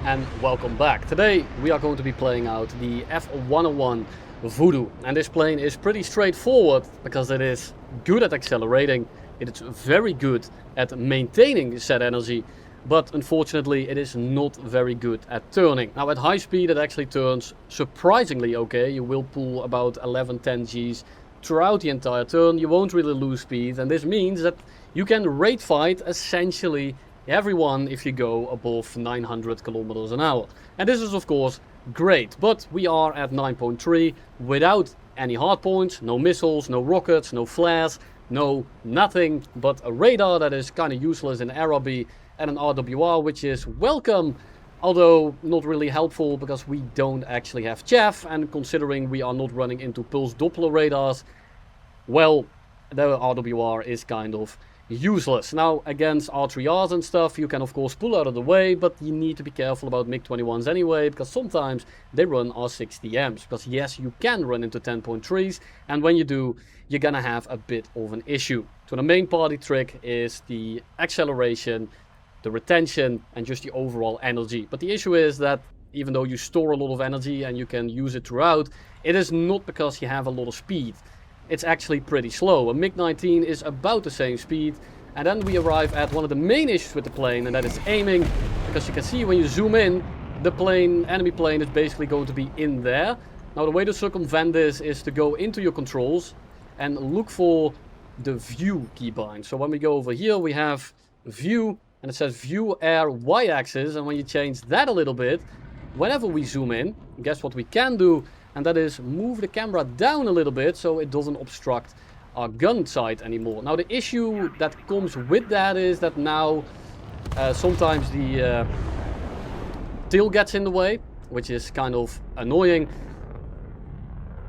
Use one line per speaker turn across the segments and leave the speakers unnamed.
and welcome back. Today we are going to be playing out the F-101 Voodoo, and this plane is pretty straightforward because it is good at accelerating, it is very good at maintaining set energy, but unfortunately it is not very good at turning. Now at high speed it actually turns surprisingly okay. You will pull about 11-10 Gs throughout the entire turn, you won't really lose speed, and this means that you can rate fight essentially everyone if you go above 900 kilometers an hour. And this is of course great, but we are at 9.3 without any hardpoints, no missiles, no rockets, no flares, no nothing but a radar that is kind of useless in RRB and an RWR which is welcome, although not really helpful because we don't actually have chaff, and considering we are not running into pulse Doppler radars, well, the RWR is kind of useless. Now against R3Rs and stuff you can of course pull out of the way, but you need to be careful about MiG-21s anyway, because sometimes they run R60Ms, because yes, you can run into 10.3s, and when you do you're gonna have a bit of an issue. So the main party trick is the acceleration, the retention, and just the overall energy. But the issue is that even though you store a lot of energy and you can use it throughout, it is not because you have a lot of speed. It's actually pretty slow. A MiG-19 is about the same speed, and then we arrive at one of the main issues with the plane, and that is aiming, because you can see when you zoom in, the enemy plane is basically going to be in there. Now the way to circumvent this is to go into your controls and look for the view keybind. So when we go over here we have view, and it says view air y-axis, and when you change that a little bit, whenever we zoom in, guess what we can do, and that is move the camera down a little bit so it doesn't obstruct our gun sight anymore. Now the issue that comes with that is that now sometimes the tail gets in the way, which is kind of annoying.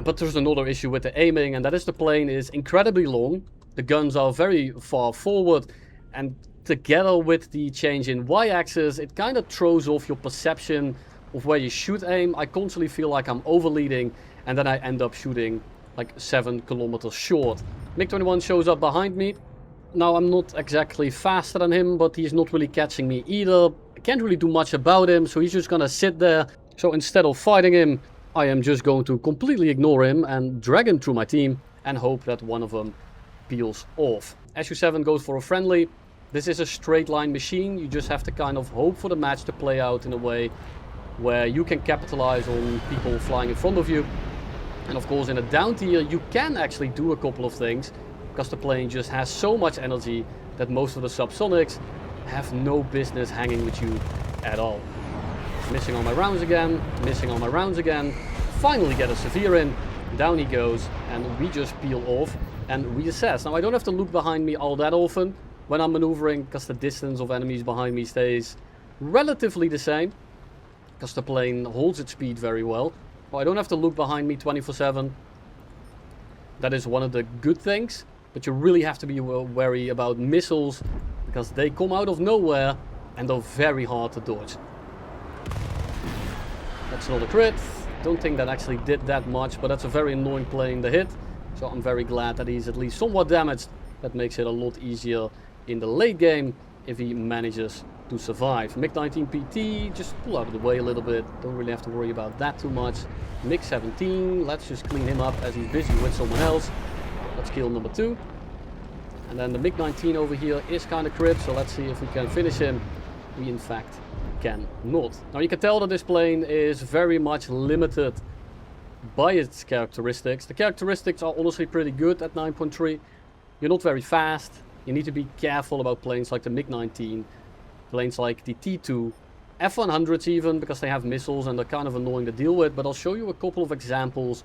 But there's another issue with the aiming, and that is the plane is incredibly long, the guns are very far forward, and together with the change in y-axis it kind of throws off your perception of where you should aim. I constantly feel like I'm overleading, and then I end up shooting like 7 kilometers short. MiG-21 shows up behind me. Now I'm not exactly faster than him, but he's not really catching me either. I can't really do much about him, so he's just gonna sit there. So instead of fighting him, I am just going to completely ignore him and drag him through my team and hope that one of them peels off. SU-7 goes for a friendly. This is a straight line machine. You just have to kind of hope for the match to play out in a way where you can capitalize on people flying in front of you. And of course in a down tier you can actually do a couple of things, because the plane just has so much energy that most of the subsonics have no business hanging with you at all. Missing all my rounds again, missing all my rounds again. Finally get a severe in, down he goes, and we just peel off and reassess. Now I don't have to look behind me all that often when I'm maneuvering, because the distance of enemies behind me stays relatively the same, because the plane holds its speed very well. Well, I don't have to look behind me 24/7. That is one of the good things, but you really have to be wary about missiles, because they come out of nowhere and they're very hard to dodge. That's not a crit. Don't think that actually did that much, but that's a very annoying plane to hit. So I'm very glad that he's at least somewhat damaged. That makes it a lot easier in the late game if he manages to survive. MiG-19 PT, just pull out of the way a little bit. Don't really have to worry about that too much. MiG-17, let's just clean him up as he's busy with someone else. Let's kill number 2. And then the MiG-19 over here is kind of crit, so let's see if we can finish him. We in fact cannot. Now you can tell that this plane is very much limited by its characteristics. The characteristics are honestly pretty good at 9.3. You're not very fast. You need to be careful about planes like the MiG-19, planes like the T2, F-100s even, because they have missiles and they're kind of annoying to deal with. But I'll show you a couple of examples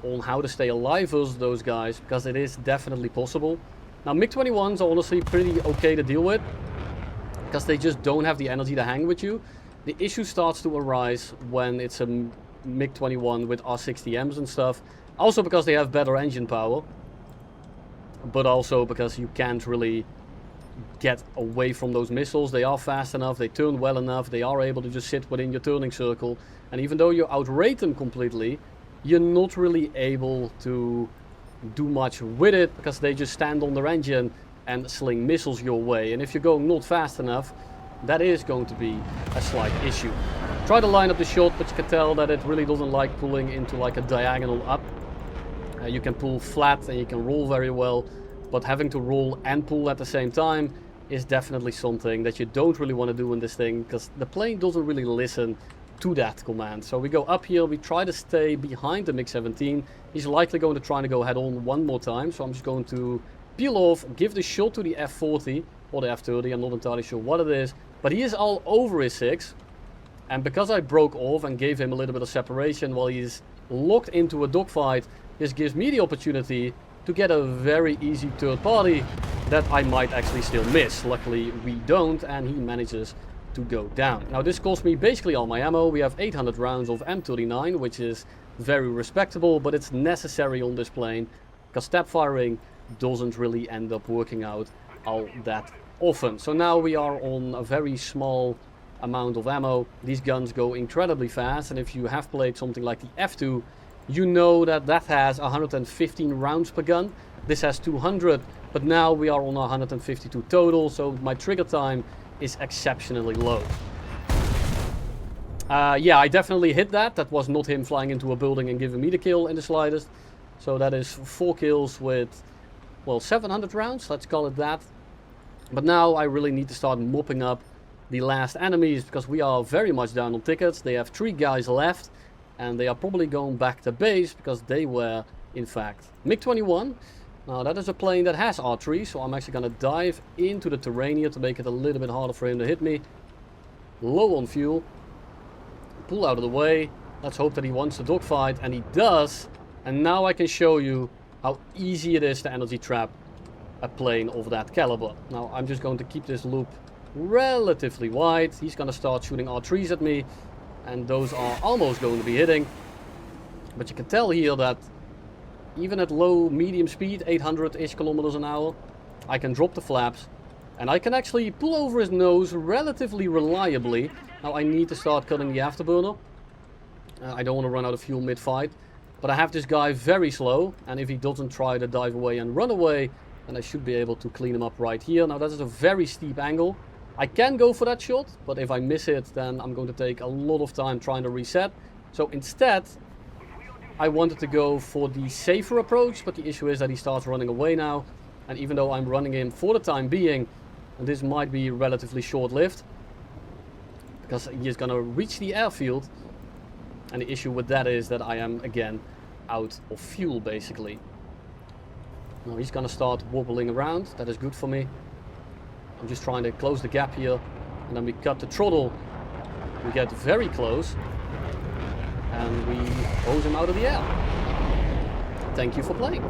on how to stay alive versus those guys, because it is definitely possible. Now MiG-21s are honestly pretty okay to deal with, because they just don't have the energy to hang with you. The issue starts to arise when it's a MiG-21 with R60Ms and stuff. Also because they have better engine power, but also because you can't really get away from those missiles. They are fast enough, they turn well enough, they are able to just sit within your turning circle. And even though you outrate them completely, you're not really able to do much with it, because they just stand on their engine and sling missiles your way. And if you're going not fast enough, that is going to be a slight issue. Try to line up the shot, but you can tell that it really doesn't like pulling into like a diagonal up. You can pull flat and you can roll very well, but having to roll and pull at the same time is definitely something that you don't really want to do in this thing, because the plane doesn't really listen to that command. So we go up here, we try to stay behind the MiG-17. He's likely going to try to go head on one more time, so I'm just going to peel off, give the shot to the F-40 or the F-30, I'm not entirely sure what it is, but he is all over his 6. And because I broke off and gave him a little bit of separation while he's locked into a dogfight, this gives me the opportunity to get a very easy third party that I might actually still miss. Luckily we don't, and he manages to go down. Now this cost me basically all my ammo. We have 800 rounds of M39, which is very respectable, but it's necessary on this plane because step firing doesn't really end up working out all that often. So now we are on a very small amount of ammo. These guns go incredibly fast, and if you have played something like the F2, you know that that has 115 rounds per gun. This has 200, but now we are on 152 total, so my trigger time is exceptionally low. Yeah, I definitely hit that. That was not him flying into a building and giving me the kill in the slightest. So that is 4 kills with, well, 700 rounds, let's call it that. But now I really need to start mopping up the last enemies, because we are very much down on tickets. They have 3 guys left, and they are probably going back to base because they were, in fact, MiG-21. Now that is a plane that has archery, so I'm actually going to dive into the terrain here to make it a little bit harder for him to hit me. Low on fuel. Pull out of the way. Let's hope that he wants to dogfight, and he does. And now I can show you how easy it is to energy trap a plane of that caliber. Now I'm just going to keep this loop relatively wide. He's going to start shooting R3s at me, and those are almost going to be hitting. But you can tell here that even at low medium speed, 800-ish kilometers an hour, I can drop the flaps and I can actually pull over his nose relatively reliably. Now I need to start cutting the afterburner. I don't want to run out of fuel mid-fight, but I have this guy very slow, and if he doesn't try to dive away and run away, then I should be able to clean him up right here. Now that is a very steep angle. I can go for that shot, but if I miss it, then I'm going to take a lot of time trying to reset. So instead, I wanted to go for the safer approach, but the issue is that he starts running away now. And even though I'm running him for the time being, and this might be relatively short-lived, because he is going to reach the airfield. And the issue with that is that I am, again, out of fuel, basically. Now he's going to start wobbling around. That is good for me. I'm just trying to close the gap here, and then we cut the throttle. We get very close, and we hose him out of the air. Thank you for playing.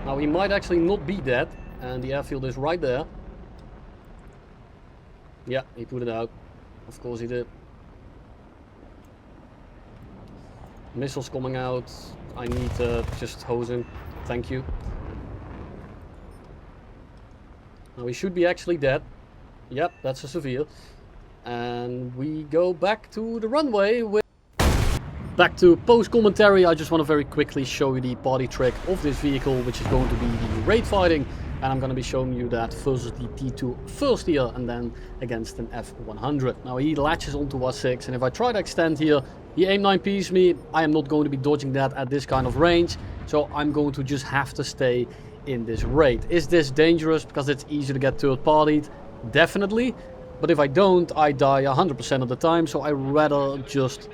Now he might actually not be dead, and the airfield is right there. Yeah, he put it out. Of course he did. Missiles coming out. I need to just hose him. Thank you. Now he should be actually dead. Yep, that's a severe. And we go back to the runway with... Back to post commentary. I just want to very quickly show you the body trick of this vehicle, which is going to be the raid fighting. And I'm going to be showing you that versus the T2 first here, and then against an F-100. Now he latches onto R6, and if I try to extend here, he aim-9Ps me. I am not going to be dodging that at this kind of range, so I'm going to just have to stay in this raid. Is this dangerous because it's easy to get third-partied? Definitely. But if I don't, I die 100% of the time, so I rather just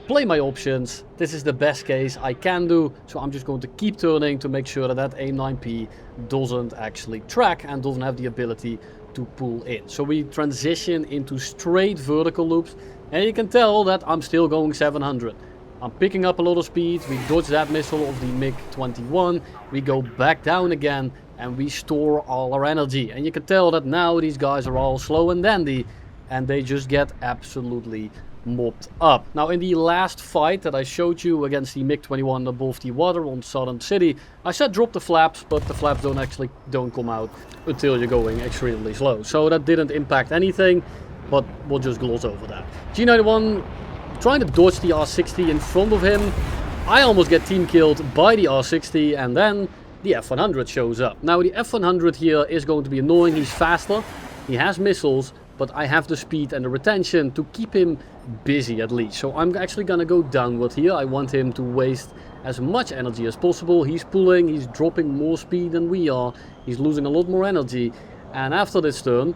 play my options. This is the best case I can do, so I'm just going to keep turning to make sure that that aim-9P doesn't actually track and doesn't have the ability to pull in. So we transition into straight vertical loops, and you can tell that I'm still going 700. I'm picking up a lot of speed. We dodge that missile of the MiG-21. We go back down again, and we store all our energy. And you can tell that now these guys are all slow and dandy, and they just get absolutely mopped up. Now in the last fight that I showed you against the MiG-21 above the water on Southern City, I said drop the flaps, but the flaps don't come out until you're going extremely slow. So that didn't impact anything, but we'll just gloss over that. G91 trying to dodge the R60 in front of him. I almost get team killed by the R60, and then the F-100 shows up. Now the F-100 here is going to be annoying. He's faster, he has missiles, but I have the speed and the retention to keep him busy at least. So I'm actually gonna go downward here. I want him to waste as much energy as possible. He's pulling, he's dropping more speed than we are. He's losing a lot more energy. And after this turn,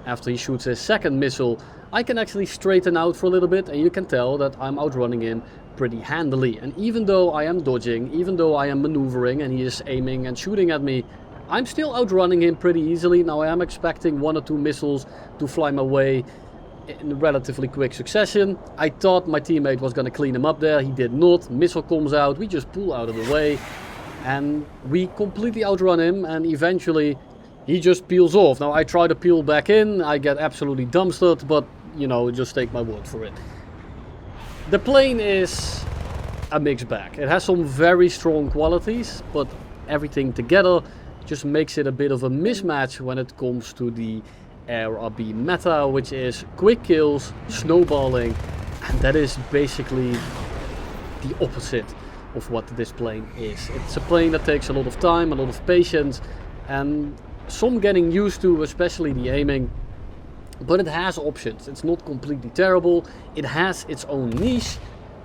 after he shoots his second missile, I can actually straighten out for a little bit, and you can tell that I'm outrunning him pretty handily. And even though I am dodging, even though I am maneuvering and he is aiming and shooting at me, I'm still outrunning him pretty easily. Now I am expecting 1 or 2 missiles to fly my way in relatively quick succession. I thought my teammate was going to clean him up there. He did not. Missile comes out. We just pull out of the way. And we completely outrun him. And eventually he just peels off. Now I try to peel back in. I get absolutely dumpstered. But, you know, just take my word for it. The plane is a mixed bag. It has some very strong qualities. But everything together just makes it a bit of a mismatch when it comes to the ARB meta, which is quick kills, snowballing, and that is basically the opposite of what this plane is. It's a plane that takes a lot of time, a lot of patience, and some getting used to, especially the aiming, but it has options. It's not completely terrible. It has its own niche,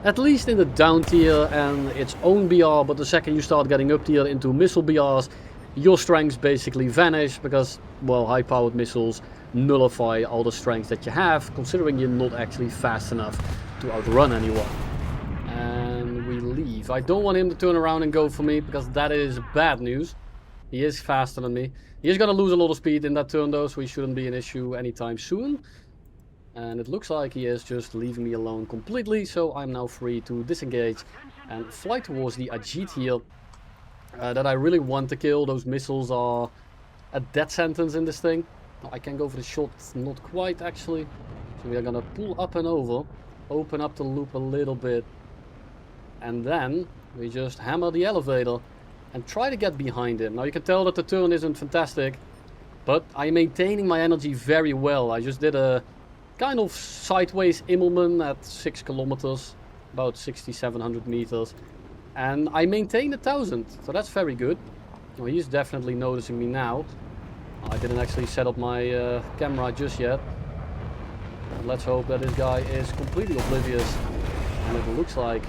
at least in the down tier, and its own BR, but the second you start getting up tier into missile BRs, your strengths basically vanish because, well, high-powered missiles nullify all the strengths that you have, considering you're not actually fast enough to outrun anyone. And we leave. I don't want him to turn around and go for me because that is bad news. He is faster than me. He is going to lose a lot of speed in that turn though, so he shouldn't be an issue anytime soon. And it looks like he is just leaving me alone completely, so I'm now free to disengage and fly towards the Ajit here. That I really want to kill. Those missiles are a death sentence in this thing. I can go for the shot, not quite actually. So we are gonna pull up and over, open up the loop a little bit, and then we just hammer the elevator and try to get behind him. Now you can tell that the turn isn't fantastic, but I'm maintaining my energy very well. I just did a kind of sideways Immelman at 6 kilometers, about 6,700 meters. And I maintained 1,000, so that's very good. Well, he's definitely noticing me now. I didn't actually set up my camera just yet. But let's hope that this guy is completely oblivious. And it looks like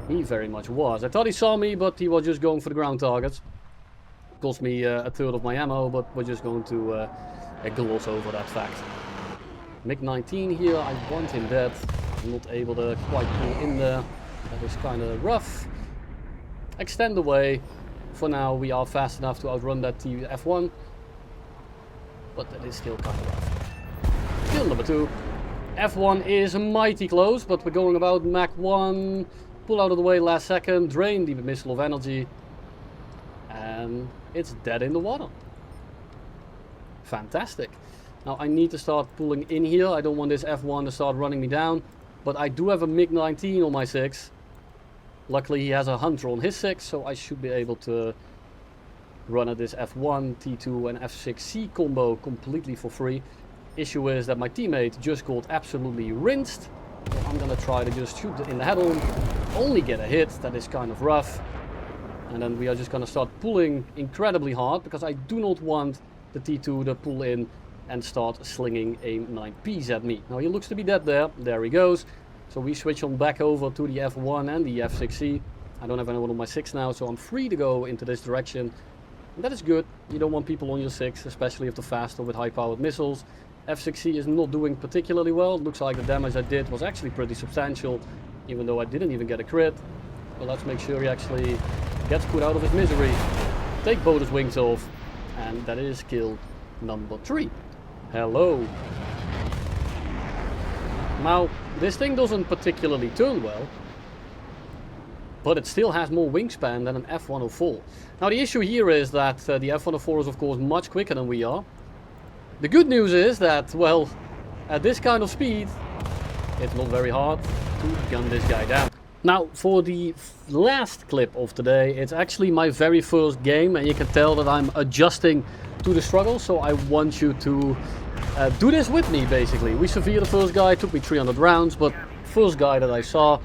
he very much was. I thought he saw me, but he was just going for the ground targets. Cost me a third of my ammo, but we're just going to gloss over that fact. MiG-19 here, I want him dead. I'm not able to quite pull in there. That is kind of rough. Extend away. For now we are fast enough to outrun that F1, but that is still kind of rough. Kill number 2. F1 is mighty close, but we're going about Mach 1. Pull out of the way last second, drain the missile of energy, and it's dead in the water. Fantastic. Now I need to start pulling in here. I don't want this F1 to start running me down, but I do have a MiG-19 on my 6. Luckily he has a Hunter on his 6, so I should be able to run at this F1, T2 and F6C combo completely for free. Issue is that my teammate just got absolutely rinsed. So I'm gonna try to just shoot in the head on, only get a hit. That is kind of rough. And then we are just gonna start pulling incredibly hard because I do not want the T2 to pull in and start slinging AIM-9Ps at me. Now he looks to be dead there. There he goes. So we switch on back over to the F1 and the F6C. I don't have anyone on my 6 now, so I'm free to go into this direction. And that is good. You don't want people on your 6, especially if they're faster with high-powered missiles. F6C is not doing particularly well. It looks like the damage I did was actually pretty substantial, even though I didn't even get a crit. But let's make sure he actually gets put out of his misery. Take both his wings off, and that is kill number 3. Hello. Now, this thing doesn't particularly turn well, but it still has more wingspan than an F-104. Now the issue here is that the F-104 is of course much quicker than we are. The good news is that, well, at this kind of speed, it's not very hard to gun this guy down. Now, for the last clip of today, it's actually my very first game, and you can tell that I'm adjusting to the struggle, so I want you to do this with me, basically. We severe the first guy, it took me 300 rounds, but first guy that I saw,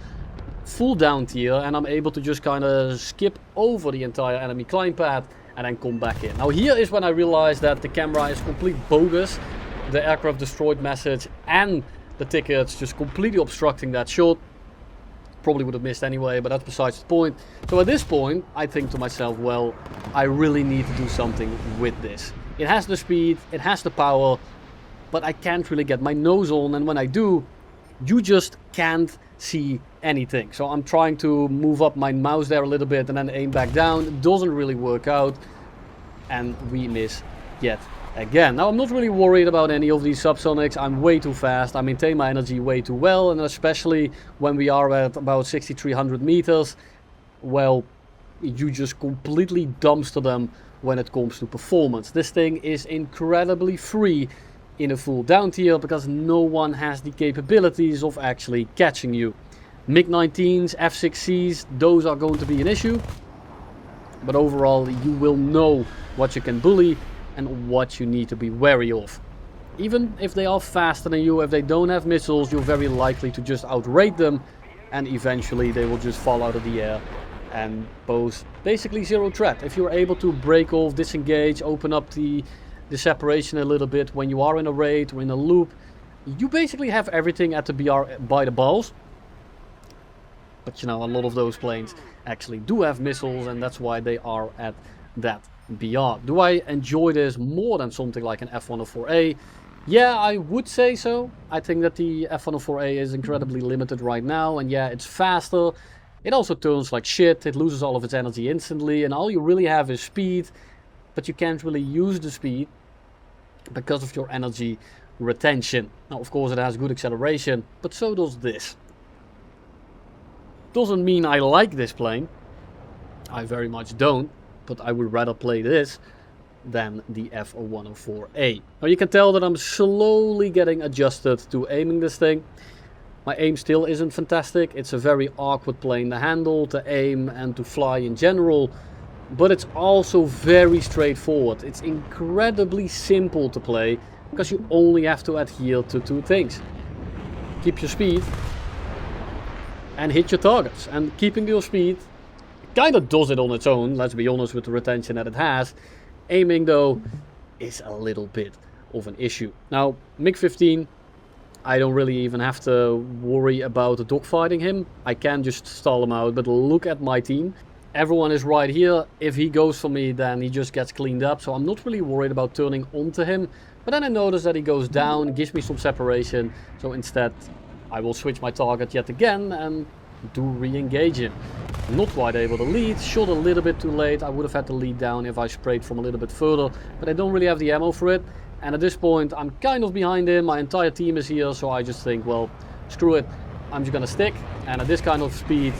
full down tier, and I'm able to just kind of skip over the entire enemy climb path and then come back in. Now here is when I realized that the camera is complete bogus. the aircraft destroyed message and the tickets just completely obstructing that shot. Probably would have missed anyway, but that's besides the point. So at this point, I think to myself, well, I really need to do something with this. It has the speed, it has the power, but I can't really get my nose on, and when I do, you just can't see anything. So I'm trying to move up my mouse there a little bit and then aim back down. It doesn't really work out, and we miss yet again. Now I'm not really worried about any of these subsonics. I'm way too fast. I maintain my energy way too well, and especially when we are at about 6,300 meters, well, you just completely dumpster them when it comes to performance. This thing is incredibly free in a full down tier because no one has the capabilities of actually catching you. MiG-19s, F-6Cs, those are going to be an issue, but overall you will know what you can bully and what you need to be wary of. Even if they are faster than you, if they don't have missiles, you're very likely to just outrate them, and eventually they will just fall out of the air and pose basically zero threat. If you're able to break off, disengage, open up the separation a little bit when you are in a raid or in a loop, you basically have everything at the BR by the balls. But you know, a lot of those planes actually do have missiles, and that's why they are at that BR. Do I enjoy this more than something like an F-104A? Yeah, I would say so. I think that the F-104A is incredibly limited right now, and yeah, it's faster. It also turns like shit, it loses all of its energy instantly, and all you really have is speed, but you can't really use the speed because of your energy retention. Now, of course, it has good acceleration, but so does this. Doesn't mean I like this plane. I very much don't, but I would rather play this than the F-104A. Now you can tell that I'm slowly getting adjusted to aiming this thing. My aim still isn't fantastic. It's a very awkward plane to handle, to aim and to fly in general. But it's also very straightforward. It's incredibly simple to play because you only have to adhere to two things. Keep your speed and hit your targets. And keeping your speed kind of does it on its own, let's be honest, with the retention that it has. Aiming though is a little bit of an issue. Now MiG-15, I don't really even have to worry about dogfighting him. I can just stall him out, but look at my team. Everyone is right here. If he goes for me, then he just gets cleaned up. So I'm not really worried about turning onto him. But then I notice that he goes down, gives me some separation. So instead, I will switch my target yet again and do re-engage him. I'm not quite able to lead. Shot a little bit too late. I would have had to lead down if I sprayed from a little bit further. But I don't really have the ammo for it. And at this point, I'm kind of behind him. My entire team is here. So I just think, well, screw it. I'm just going to stick. And at this kind of speed,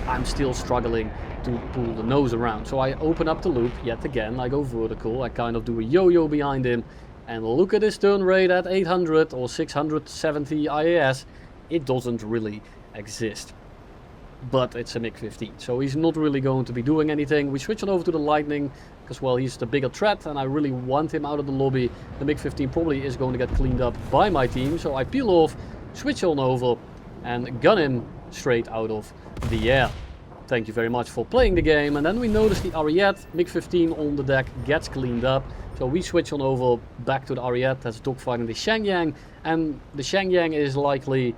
I'm still struggling to pull the nose around. So I open up the loop yet again. I go vertical. I kind of do a yo-yo behind him. And look at his turn rate at 800 or 670 IAS. It doesn't really exist. But it's a MiG-15, so he's not really going to be doing anything. We switch on over to the Lightning because, well, he's the bigger threat and I really want him out of the lobby. The MiG-15 probably is going to get cleaned up by my team, so I peel off, switch on over and gun him straight out of the air. Thank you very much for playing the game. And then we notice the Ariete, MiG-15 on the deck, gets cleaned up. So we switch on over back to the Ariete that's dogfighting the Shenyang, and the Shenyang is likely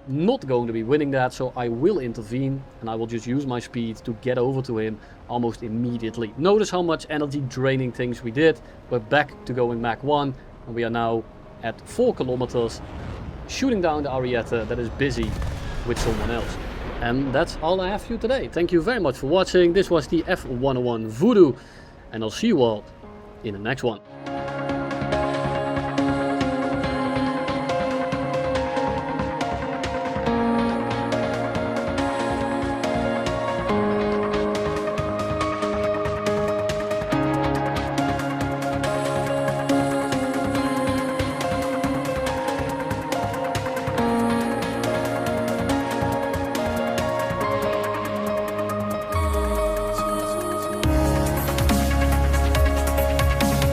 not going to be winning that, so I will intervene and I will just use my speed to get over to him almost immediately. Notice how much energy draining things we did. We're back to going Mach 1 and we are now at 4 kilometers shooting down the Ariete that is busy with someone else. And that's all I have for you today. Thank you very much for watching. This was the F-101 Voodoo and I'll see you all in the next one.